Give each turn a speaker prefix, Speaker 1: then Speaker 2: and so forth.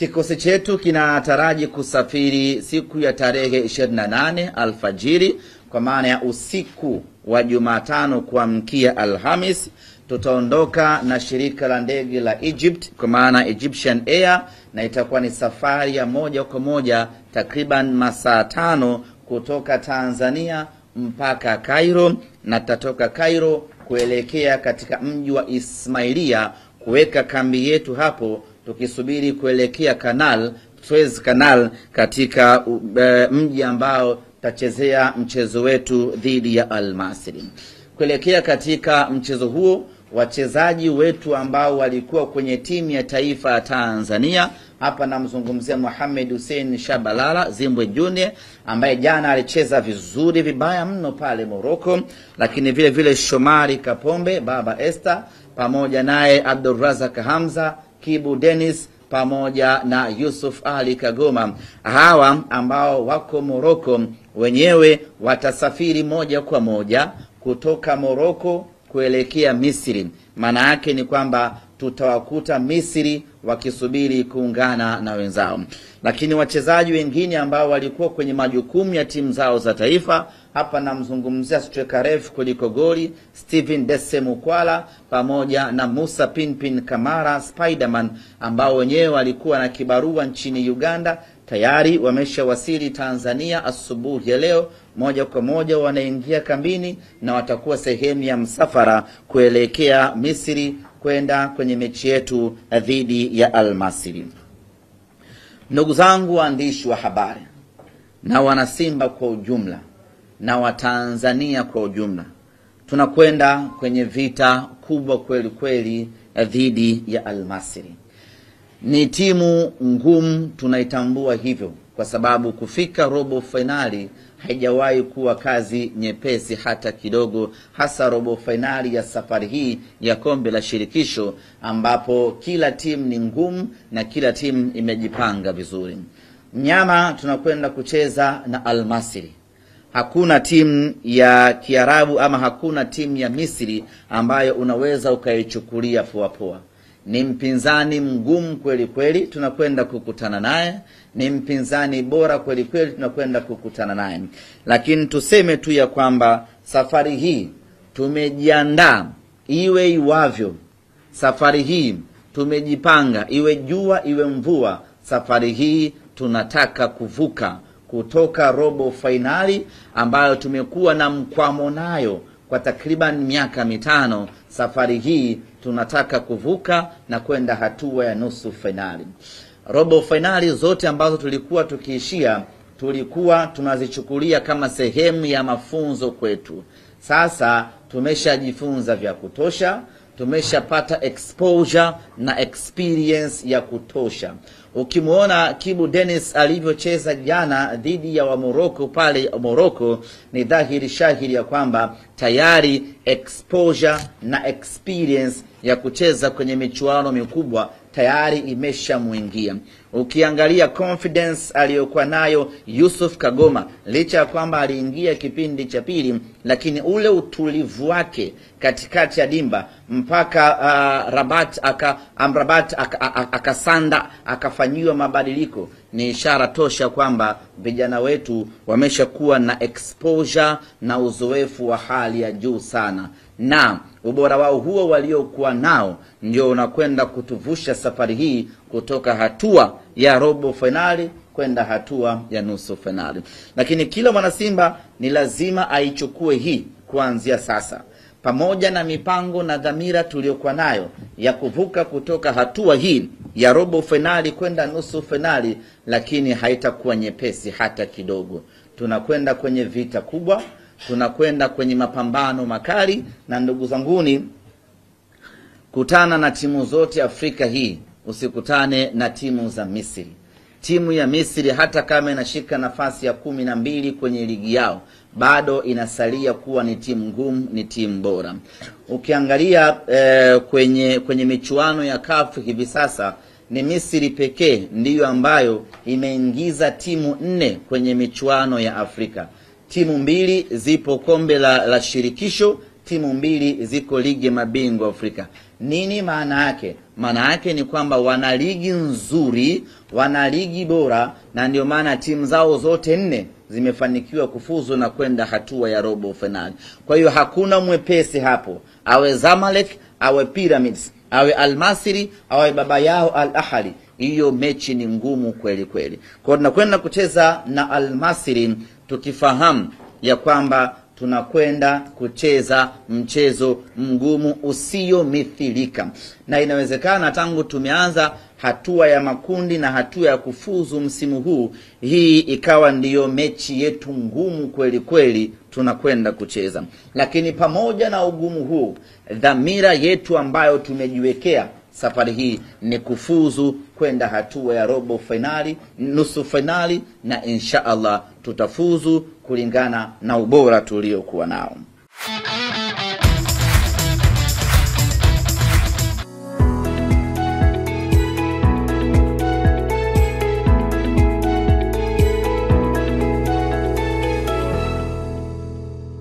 Speaker 1: Kikosi chetu kinataraji kusafiri siku ya tarehe 28 alfajiri, kwa maana ya usiku wa Jumatano kuamkia Alhamis. Tutaondoka na shirika la ndege la Egypt, kwa maana Egyptian Air, na itakuwa ni safari ya moja kwa moja takriban masaa 5 kutoka Tanzania mpaka Cairo, na tutatoka Cairo kuelekea katika mji wa Ismailia kuweka kambi yetu hapo, tukisubiri kuelekea Suez Canal katika mji ambao tutachezea mchezo wetu dhidi ya Al Masry. Kuelekea katika mchezo huo, wachezaji wetu ambao walikuwa kwenye timu ya taifa ya Tanzania, hapa namzungumzia Mohamed Hussein Shabalala Zimbwe Junior, ambaye jana alicheza vizuri vibaya mno pale Morocco, lakini vile vile Shomari Kapombe Baba Esther, pamoja naye Abdulrazak Hamza, Kibu Dennis, pamoja na Yusuf Ali Kagoma. Hawa ambao wako Morocco wenyewe watasafiri moja kwa moja kutoka Morocco kuelekea Misri. Maana yake ni kwamba tutawakuta Misri wakisubiri kuungana na wenzao. Lakini wachezaji wengine ambao walikuwa kwenye majukumu ya timu zao za taifa, hapa namzungumzia striker refu kuliko goli Steven Desemukwala, pamoja na Musa Pinpin Kamara Spiderman, ambao wenyewe walikuwa na kibarua nchini Uganda, tayari wameshawasili Tanzania asubuhi ya leo. Moja kwa moja wanaingia kambini na watakuwa sehemu ya msafara kuelekea Misri kwenda kwenye mechi yetu dhidi ya Al Masry. Ndugu zangu waandishi wa habari na wanasimba kwa ujumla na Watanzania kwa ujumla, tunakwenda kwenye vita kubwa kweli kweli dhidi ya Al Masry. Ni timu ngumu, tunaitambua hivyo, kwa sababu kufika robo finali haijawahi kuwa kazi nyepesi hata kidogo, hasa robo finali ya safari hii ya kombe la shirikisho, ambapo kila timu ni ngumu na kila timu imejipanga vizuri. Mnyama tunakwenda kucheza na Al Masry. Hakuna timu ya Kiarabu ama hakuna timu ya Misri ambayo unaweza ukaichukulia poa poa. Ni mpinzani mgumu kweli kweli tunakwenda kukutana naye, ni mpinzani bora kweli kweli tunakwenda kukutana naye. Lakini tuseme tu ya kwamba safari hii tumejiandaa iwe iwavyo. Safari hii tumejipanga iwe jua iwe mvua. Safari hii tunataka kuvuka kutoka robo finali ambayo tumekuwa na mkwamo nayo kwa takriban miaka 5. Safari hii tunataka kuvuka na kwenda hatua ya nusu finali. Robo finali zote ambazo tulikuwa tukiishia, tulikuwa tunazichukulia kama sehemu ya mafunzo kwetu. Sasa tumeshajifunza vya kutosha, tumeshapata exposure na experience ya kutosha. Ukimuona Kibu Dennis alivyocheza jana dhidi ya wa Morocco pale Morocco, ni dhahiri shahiri ya kwamba tayari exposure na experience ya kucheza kwenye michuano mikubwa tayari imeshamuingia. Ukiangalia confidence aliyokuwa nayo Yusuf Kagoma, licha ya kwamba aliingia kipindi cha pili, lakini ule utulivu wake katikati ya dimba mpaka Rabat akasanda akafanyiwa mabadiliko, ni ishara tosha kwamba vijana wetu wameshakuwa na exposure na uzoefu wa hali ya juu sana, na ubora wao huo waliokuwa nao ndio unakwenda kutuvusha safari hii kutoka hatua ya robo finali kwenda hatua ya nusu finali. Lakini kila mwana Simba ni lazima aichukue hii kuanzia sasa, pamoja na mipango na dhamira tuliyokuwa nayo ya kuvuka kutoka hatua hii ya robo finali kwenda nusu finali, lakini haitakuwa nyepesi hata kidogo. Tunakwenda kwenye vita kubwa, tunakwenda kwenye mapambano makali, na ndugu zanguni, kutana na timu zote Afrika hii, usikutane na timu za Misri. Timu ya Misri hata kama inashika nafasi ya 12 kwenye ligi yao, bado inasalia kuwa ni timu ngumu, ni timu bora. Ukiangalia kwenye michuano ya CAF hivi sasa, ni Misri pekee ndiyo ambayo imeingiza timu 4 kwenye michuano ya Afrika. Timu 2 zipo kombe la shirikisho, timu 2 ziko ligi ya mabingwa Afrika. Nini maana yake? Maana yake ni kwamba wana ligi nzuri, wana ligi bora, na ndio maana timu zao zote 4 zimefanikiwa kufuzu na kwenda hatua ya robo finali. Kwa hiyo hakuna mwepesi hapo. Awe Zamalek, awe Pyramids, awe Al-Masri, awe baba yao Al-Ahli. Hiyo mechi ni ngumu kweli kweli. Kwa tunakwenda kucheza na Al-Masri tukifahamu ya kwamba tunakwenda kucheza mchezo mgumu usio mithilika. Na inawezekana tangu tumeanza hatua ya makundi na hatua ya kufuzu msimu huu, hii ikawa ndiyo mechi yetu ngumu kweli kweli tunakwenda kucheza. Lakini pamoja na ugumu huu, dhamira yetu ambayo tumejiwekea safari hii ni kufuzu kwenda hatua ya robo finali, nusu finali, na insha Allah tutafuzu kulingana na ubora tuliokuwa nao.